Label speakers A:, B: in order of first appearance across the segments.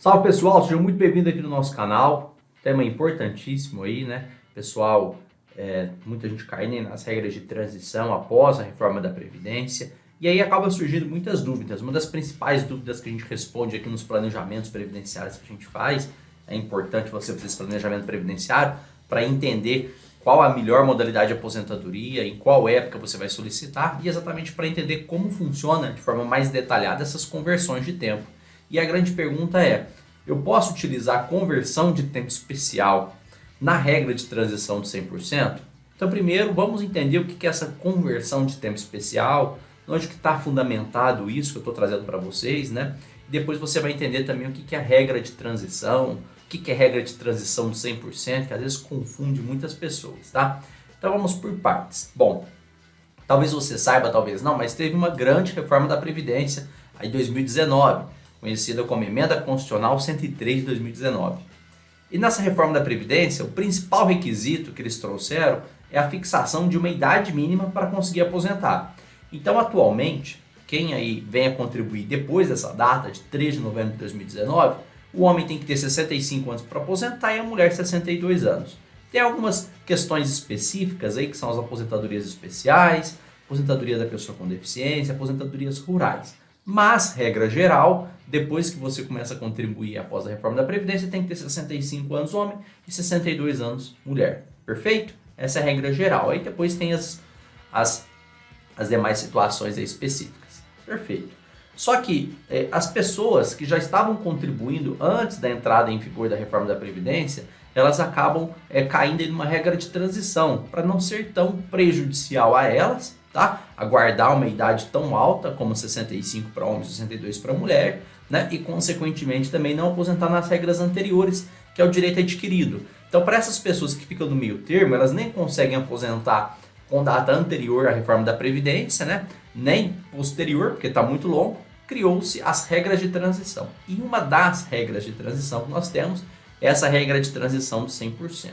A: Salve pessoal, sejam muito bem-vindos aqui no nosso canal. Tema importantíssimo aí, né? Pessoal, muita gente caindo nas regras de transição após a reforma da Previdência. E aí acaba surgindo muitas dúvidas. Uma das principais dúvidas que a gente responde aqui nos planejamentos previdenciários que a gente faz, é importante você fazer esse planejamento previdenciário para entender qual a melhor modalidade de aposentadoria, em qual época você vai solicitar e exatamente para entender como funciona de forma mais detalhada essas conversões de tempo. E a grande pergunta é, eu posso utilizar a conversão de tempo especial na regra de transição de 100%? Então primeiro vamos entender o que é essa conversão de tempo especial, onde que está fundamentado isso que eu estou trazendo para vocês, né? Depois você vai entender também o que é a regra de transição, o que é regra de transição de 100%, que às vezes confunde muitas pessoas, tá? Então vamos por partes. Bom, talvez você saiba, talvez não, mas teve uma grande reforma da Previdência aí em 2019, conhecida como Emenda Constitucional 103 de 2019. E nessa reforma da Previdência, o principal requisito que eles trouxeram é a fixação de uma idade mínima para conseguir aposentar. Então, atualmente, quem aí vem a contribuir depois dessa data, de 3 de novembro de 2019, o homem tem que ter 65 anos para aposentar e a mulher 62 anos. Tem algumas questões específicas aí, que são as aposentadorias especiais, aposentadoria da pessoa com deficiência, aposentadorias rurais. Mas, regra geral, depois que você começa a contribuir após a reforma da Previdência, tem que ter 65 anos homem e 62 anos mulher. Perfeito? Essa é a regra geral. Aí depois tem as demais situações aí específicas. Perfeito. Só que as pessoas que já estavam contribuindo antes da entrada em vigor da reforma da Previdência, elas acabam caindo em uma regra de transição, para não ser tão prejudicial a elas, tá? Aguardar uma idade tão alta como 65 para homem e 62 para mulher, né? E consequentemente também não aposentar nas regras anteriores, que é o direito adquirido. Então, para essas pessoas que ficam no meio termo, elas nem conseguem aposentar com data anterior à reforma da Previdência, né? Nem posterior, porque está muito longo, criou-se as regras de transição. E uma das regras de transição que nós temos é essa regra de transição de 100%.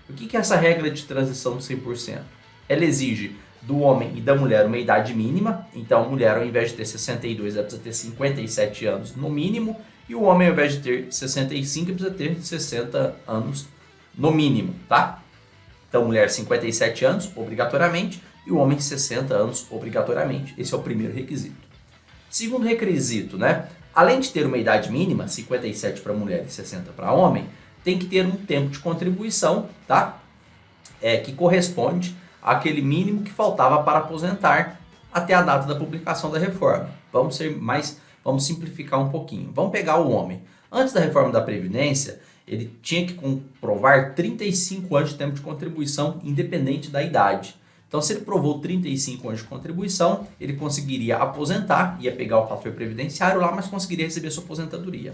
A: O que é essa regra de transição de 100%? Ela exige do homem e da mulher uma idade mínima, então a mulher ao invés de ter 62, ela precisa ter 57 anos no mínimo, e o homem ao invés de ter 65, precisa ter 60 anos no mínimo, tá? Então mulher 57 anos, obrigatoriamente, e o homem 60 anos, obrigatoriamente. Esse é o primeiro requisito. Segundo requisito, né? Além de ter uma idade mínima, 57 para mulher e 60 para homem, tem que ter um tempo de contribuição, tá? Que corresponde àquele mínimo que faltava para aposentar até a data da publicação da reforma. Vamos simplificar um pouquinho. Vamos pegar o homem. Antes da reforma da Previdência, ele tinha que comprovar 35 anos de tempo de contribuição, independente da idade. Então, se ele provou 35 anos de contribuição, ele conseguiria aposentar, ia pegar o fator previdenciário lá, mas conseguiria receber sua aposentadoria.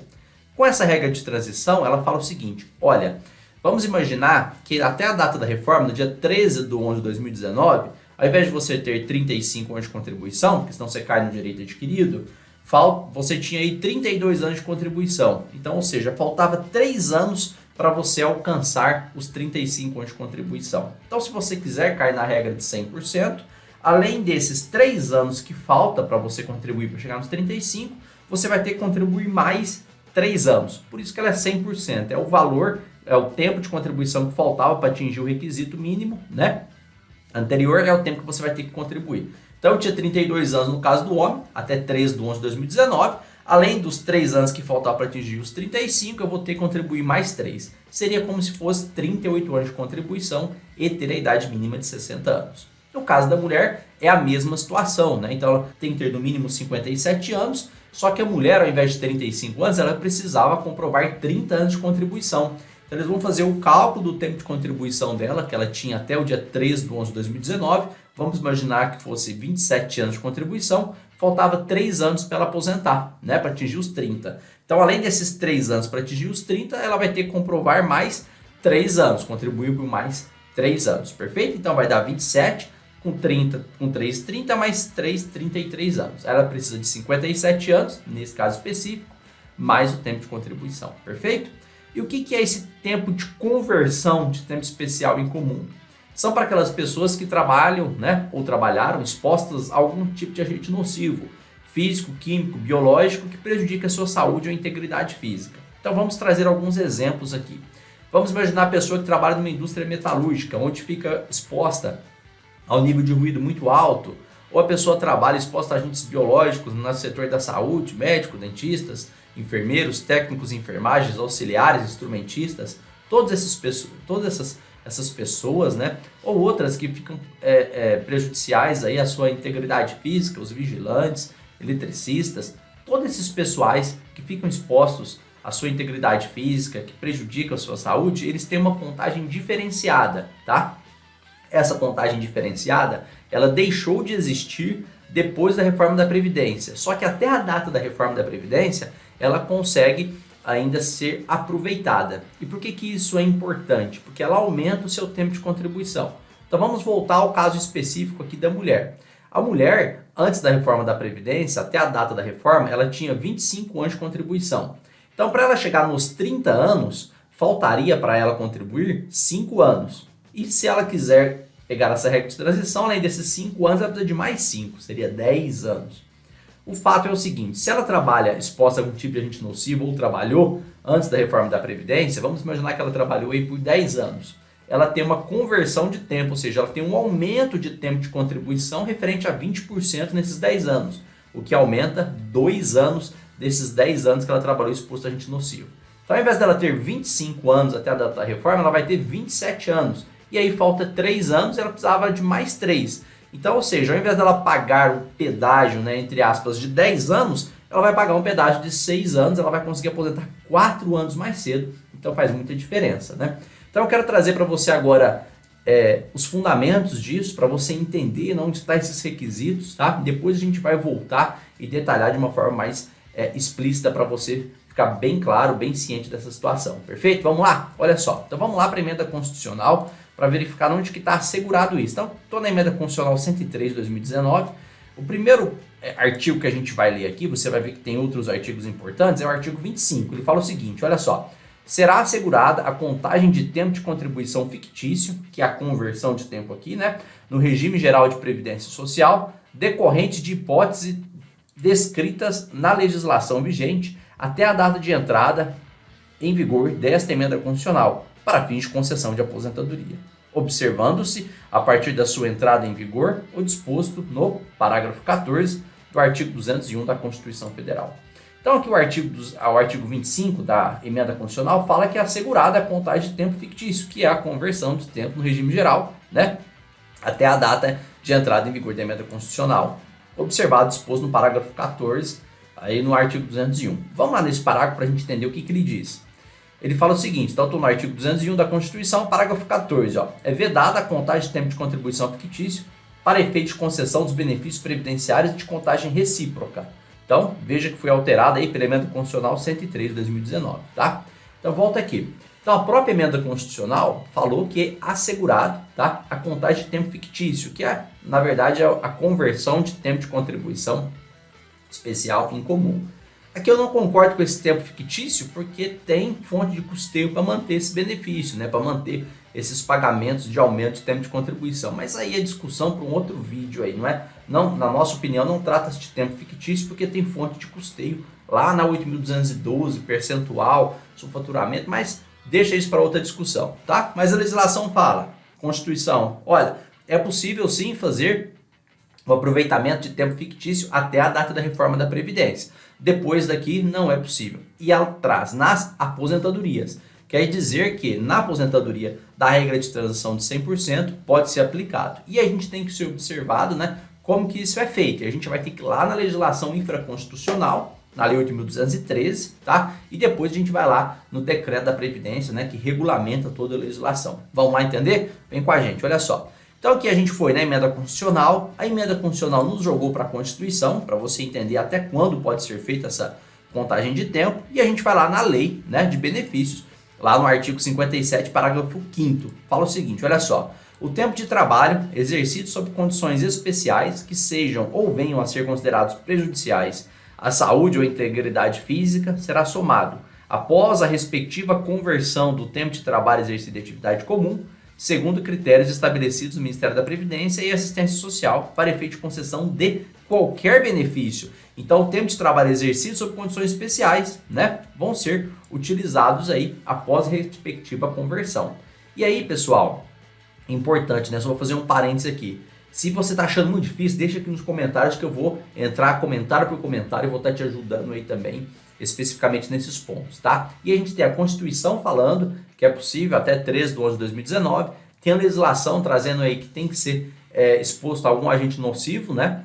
A: Com essa regra de transição, ela fala o seguinte, olha, vamos imaginar que até a data da reforma, no dia 13 de 11 de 2019, ao invés de você ter 35 anos de contribuição, porque senão você cai no direito adquirido, você tinha aí 32 anos de contribuição. Então, ou seja, faltava 3 anos para você alcançar os 35 anos de contribuição. Então, se você quiser cair na regra de 100%, além desses 3 anos que falta para você contribuir para chegar nos 35, você vai ter que contribuir mais 3 anos. Por isso que ela é 100%. É o valor, é o tempo de contribuição que faltava para atingir o requisito mínimo, né? Anterior é o tempo que você vai ter que contribuir. Então, eu tinha 32 anos no caso do homem, até 3 de 11 de 2019. Além dos 3 anos que faltavam para atingir os 35, eu vou ter que contribuir mais 3. Seria como se fosse 38 anos de contribuição e ter a idade mínima de 60 anos. No caso da mulher, é a mesma situação, né? Então, ela tem que ter no mínimo 57 anos, só que a mulher, ao invés de 35 anos, ela precisava comprovar 30 anos de contribuição. Então, eles vão fazer o cálculo do tempo de contribuição dela, que ela tinha até o dia 3 de 11 de 2019. Vamos imaginar que fosse 27 anos de contribuição, faltava 3 anos para ela aposentar, né, para atingir os 30. Então, além desses 3 anos para atingir os 30, ela vai ter que comprovar mais 3 anos, contribuir por mais 3 anos, perfeito? Então, vai dar 27 com 30, com 3, 30 mais 3, 33 anos. Ela precisa de 57 anos, nesse caso específico, mais o tempo de contribuição, perfeito? E o que é esse tempo de conversão de tempo especial em comum? São para aquelas pessoas que trabalham, né, ou trabalharam expostas a algum tipo de agente nocivo, físico, químico, biológico, que prejudica a sua saúde ou integridade física. Então vamos trazer alguns exemplos aqui. Vamos imaginar a pessoa que trabalha numa indústria metalúrgica, onde fica exposta ao nível de ruído muito alto, ou a pessoa trabalha exposta a agentes biológicos no setor da saúde, médicos, dentistas, enfermeiros, técnicos, enfermagens, auxiliares, instrumentistas, todas essas pessoas, né, ou outras que ficam prejudiciais aí à sua integridade física, os vigilantes, eletricistas, todos esses pessoais que ficam expostos à sua integridade física, que prejudicam a sua saúde, eles têm uma contagem diferenciada, tá? Essa contagem diferenciada, ela deixou de existir depois da reforma da Previdência. Só que até a data da reforma da Previdência, ela consegue ainda ser aproveitada. E por que que isso é importante? Porque ela aumenta o seu tempo de contribuição. Então vamos voltar ao caso específico aqui da mulher. A mulher, antes da reforma da Previdência, até a data da reforma, ela tinha 25 anos de contribuição. Então, para ela chegar nos 30 anos, faltaria para ela contribuir 5 anos. E se ela quiser pegar essa regra de transição, além desses 5 anos, ela precisa de mais 5, seria 10 anos. O fato é o seguinte, se ela trabalha exposta a algum tipo de agente nocivo ou trabalhou antes da reforma da Previdência, vamos imaginar que ela trabalhou aí por 10 anos. Ela tem uma conversão de tempo, ou seja, ela tem um aumento de tempo de contribuição referente a 20% nesses 10 anos, o que aumenta 2 anos desses 10 anos que ela trabalhou exposta a agente nocivo. Então, ao invés dela ter 25 anos até a data da reforma, ela vai ter 27 anos. E aí falta 3 anos, ela precisava de mais 3. Então, ou seja, ao invés dela pagar o pedágio, né, entre aspas, de 10 anos, ela vai pagar um pedágio de 6 anos, ela vai conseguir aposentar 4 anos mais cedo. Então faz muita diferença, né? Então eu quero trazer para você agora os fundamentos disso, para você entender onde estão esses requisitos, tá? Depois a gente vai voltar e detalhar de uma forma mais explícita para você ficar bem claro, bem ciente dessa situação. Perfeito? Vamos lá? Olha só. Então vamos lá para a emenda constitucional para verificar onde que está assegurado isso. Então, estou na emenda constitucional 103 de 2019. O primeiro artigo que a gente vai ler aqui, você vai ver que tem outros artigos importantes, é o artigo 25. Ele fala o seguinte, olha só. Será assegurada a contagem de tempo de contribuição fictício, que é a conversão de tempo aqui, né, no regime geral de previdência social, decorrente de hipóteses descritas na legislação vigente até a data de entrada em vigor desta emenda constitucional, para fins de concessão de aposentadoria, observando-se, a partir da sua entrada em vigor, o disposto no parágrafo 14 do artigo 201 da Constituição Federal. Então aqui o artigo 25 da emenda constitucional fala que é assegurada a contagem de tempo fictício, que é a conversão de tempo no regime geral, né, até a data de entrada em vigor da emenda constitucional, observado disposto no parágrafo 14, aí no artigo 201. Vamos lá nesse parágrafo para a gente entender o que ele diz. Ele fala o seguinte, então estou no artigo 201 da Constituição, parágrafo 14, ó, é vedada a contagem de tempo de contribuição fictício para efeito de concessão dos benefícios previdenciários de contagem recíproca. Então, veja que foi alterada aí pela emenda constitucional 103 de 2019, tá? Então, volta aqui. Então, a própria emenda constitucional falou que é assegurado, tá, a contagem de tempo fictício, que é, na verdade, a conversão de tempo de contribuição especial em comum. Aqui eu não concordo com esse tempo fictício porque tem fonte de custeio para manter esse benefício, né? Para manter esses pagamentos de aumento de tempo de contribuição. Mas aí é discussão para um outro vídeo aí, não é? Não, na nossa opinião, não trata-se de tempo fictício porque tem fonte de custeio lá na 8.212, percentual, subfaturamento, mas deixa isso para outra discussão, tá? Mas a legislação fala, Constituição, olha, é possível sim fazer o aproveitamento de tempo fictício até a data da reforma da Previdência. Depois daqui não é possível. E ela traz nas aposentadorias. Quer dizer que na aposentadoria da regra de transição de 100% pode ser aplicado. E a gente tem que ser observado, né, como que isso é feito. A gente vai ter que ir lá na legislação infraconstitucional, na Lei 8.213, tá? E depois a gente vai lá no decreto da Previdência, né, que regulamenta toda a legislação. Vamos lá entender? Vem com a gente, olha só. Então aqui a gente foi na emenda constitucional, a emenda constitucional nos jogou para a Constituição, para você entender até quando pode ser feita essa contagem de tempo, e a gente vai lá na lei, né, de benefícios, lá no artigo 57, parágrafo 5º, fala o seguinte, olha só, o tempo de trabalho exercido sob condições especiais que sejam ou venham a ser considerados prejudiciais à saúde ou integridade física será somado, após a respectiva conversão do tempo de trabalho exercido em atividade comum, segundo critérios estabelecidos no Ministério da Previdência e Assistência Social para efeito de concessão de qualquer benefício. Então, o tempo de trabalho exercido sob condições especiais, né, vão ser utilizados aí após a respectiva conversão. E aí, pessoal, importante, né? Só vou fazer um parênteses aqui. Se você está achando muito difícil, deixa aqui nos comentários que eu vou entrar comentário por comentário e vou estar te ajudando aí também, especificamente nesses pontos, tá? E a gente tem a Constituição falando que é possível até 13 de 11 de 2019, tem a legislação trazendo aí que tem que ser exposto a algum agente nocivo, né?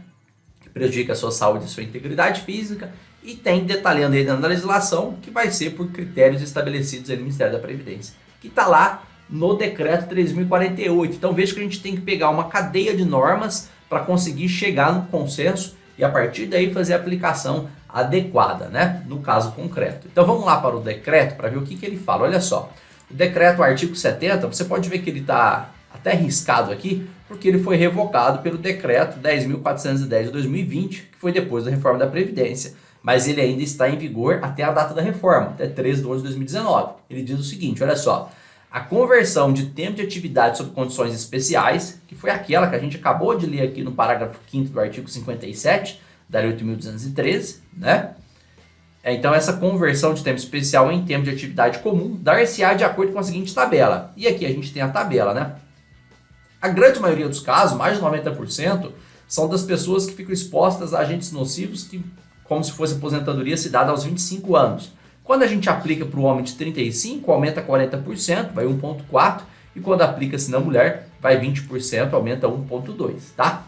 A: Que prejudica a sua saúde e a sua integridade física, e tem detalhando aí dentro da legislação que vai ser por critérios estabelecidos aí no Ministério da Previdência, que está lá no decreto 3048. Então veja que a gente tem que pegar uma cadeia de normas para conseguir chegar no consenso e a partir daí fazer a aplicação adequada, né? No caso concreto. Então vamos lá para o decreto para ver o que ele fala. Olha só, o decreto, o artigo 70, você pode ver que ele está até riscado aqui, porque ele foi revocado pelo decreto 10.410 de 2020, que foi depois da reforma da Previdência, mas ele ainda está em vigor até a data da reforma, até 13 de 11 de 2019. Ele diz o seguinte, olha só, a conversão de tempo de atividade sob condições especiais, que foi aquela que a gente acabou de ler aqui no parágrafo 5º do artigo 57 da Lei 8.213, né? Então essa conversão de tempo especial em tempo de atividade comum dar-se-á de acordo com a seguinte tabela. E aqui a gente tem a tabela, né? A grande maioria dos casos, mais de 90%, são das pessoas que ficam expostas a agentes nocivos que, como se fosse aposentadoria, se dada aos 25 anos. Quando a gente aplica para o homem de 35, aumenta 40%, vai 1,4%, e quando aplica-se na mulher, vai 20%, aumenta 1,2%, tá?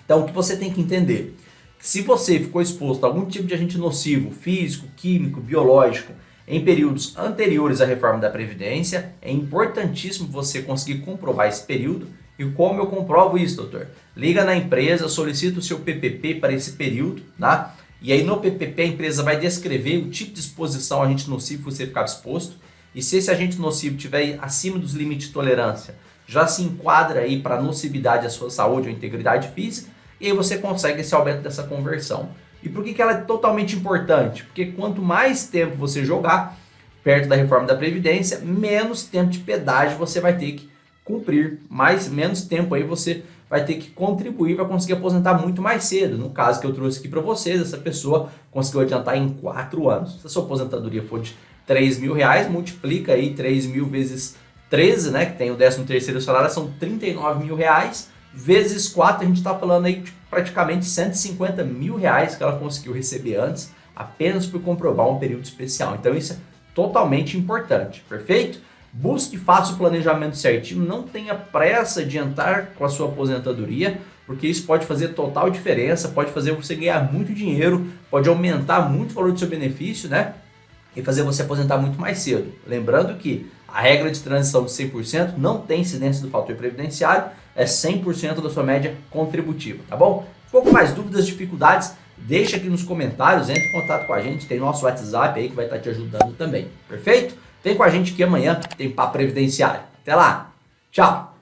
A: Então, o que você tem que entender? Se você ficou exposto a algum tipo de agente nocivo, físico, químico, biológico, em períodos anteriores à reforma da Previdência, é importantíssimo você conseguir comprovar esse período. E como eu comprovo isso, doutor? Liga na empresa, solicita o seu PPP para esse período, tá? E aí no PPP a empresa vai descrever o tipo de exposição a agente nocivo que você ficava exposto. E se esse agente nocivo estiver acima dos limites de tolerância, já se enquadra aí para nocividade à sua saúde ou integridade física, e aí você consegue esse aumento dessa conversão. E por que ela é totalmente importante? Porque quanto mais tempo você jogar perto da reforma da Previdência, menos tempo de pedágio você vai ter que cumprir, menos tempo aí você vai ter que contribuir para conseguir aposentar muito mais cedo. No caso que eu trouxe aqui para vocês, essa pessoa conseguiu adiantar em 4 anos. Se a sua aposentadoria for de R$3.000, multiplica aí 3.000 vezes 13, né, que tem o 13º salário, são R$39.000, vezes 4, a gente está falando aí de praticamente R$150.000 que ela conseguiu receber antes, apenas por comprovar um período especial. Então isso é totalmente importante, perfeito? Busque e faça o planejamento certinho, não tenha pressa de entrar com a sua aposentadoria, porque isso pode fazer total diferença, pode fazer você ganhar muito dinheiro, pode aumentar muito o valor do seu benefício, né? E fazer você aposentar muito mais cedo. Lembrando que a regra de transição de 100% não tem incidência do fator previdenciário, é 100% da sua média contributiva, tá bom? Um pouco mais dúvidas, dificuldades, deixa aqui nos comentários, entre em contato com a gente, tem nosso WhatsApp aí que vai estar te ajudando também, perfeito? Vem com a gente que amanhã tem Papo Previdenciário. Até lá, tchau!